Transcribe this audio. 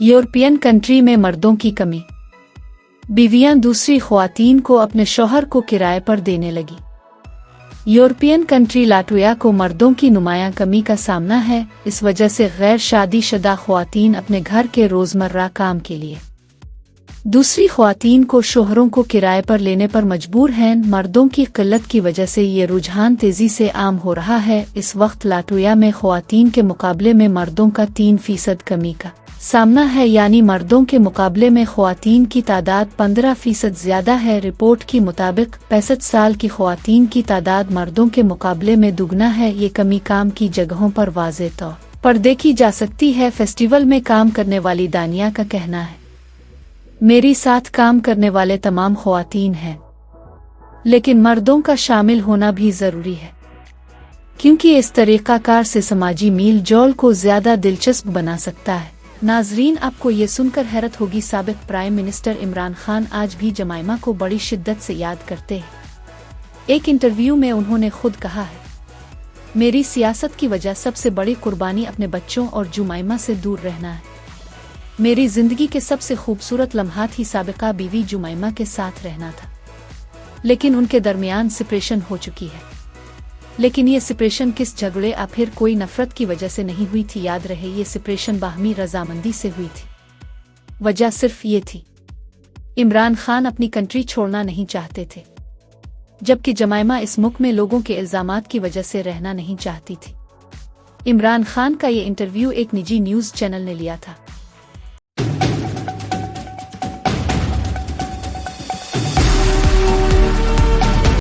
European country में मर्दों की कमी। बीवियां दूसरी ख्वातीन को अपने शौहर को किराए पर देने लगी। यूरोपियन कंट्री लाटविया को मर्दों की नुमायां कमी का सामना है। इस वजह से गैर शादीशुदा ख्वातीन अपने घर के रोजमर्रा काम के लिए दूसरी ख्वातीन को शोहरों को किराए पर लेने पर मजबूर हैं। मर्दों की किल्लत की वजह से ये रुझान तेजी से आम हो रहा है। इस वक्त लाटविया में ख्वातीन के मुकाबले में मर्दों का 3% कमी का सामना है, यानी मर्दों के मुकाबले में ख्वातीन की तादाद 15% ज्यादा है। रिपोर्ट के मुताबिक 65 साल की ख्वातीन की तादाद मर्दों के मुकाबले में दुगना है। ये कमी काम की जगहों पर वाज़े तौर पर देखी जा सकती है। फेस्टिवल में काम करने वाली दानिया का कहना है, मेरी साथ काम करने वाले तमाम ख्वातीन हैं, लेकिन मर्दों का शामिल होना भी जरूरी है, क्योंकि इस तरीकाकार से समाजी मील जोल को ज्यादा दिलचस्प बना सकता है। नाजरीन, आपको ये सुनकर हैरत होगी, साबिक प्राइम मिनिस्टर इमरान खान आज भी जमाइमा को बड़ी शिद्दत से याद करते हैं। एक इंटरव्यू में उन्होंने खुद कहा है, मेरी सियासत की वजह सबसे बड़ी कुर्बानी अपने बच्चों और जुमाइमा से दूर रहना है। मेरी जिंदगी के सबसे खूबसूरत लम्हात ही साबिका बीवी जुमाइमा के साथ रहना था, लेकिन उनके दरमियान सेपरेशन हो चुकी है। लेकिन ये सेपरेशन किस झगड़े या फिर कोई नफरत की वजह से नहीं हुई थी। याद रहे, ये सेपरेशन बाहमी रजामंदी से हुई थी। वजह सिर्फ ये थी, इमरान खान अपनी कंट्री छोड़ना नहीं चाहते थे, जबकि जमाइमा इस मुल्क में लोगों के इल्जामात की वजह से रहना नहीं चाहती थी। इमरान खान का ये इंटरव्यू एक निजी न्यूज़ चैनल ने लिया था।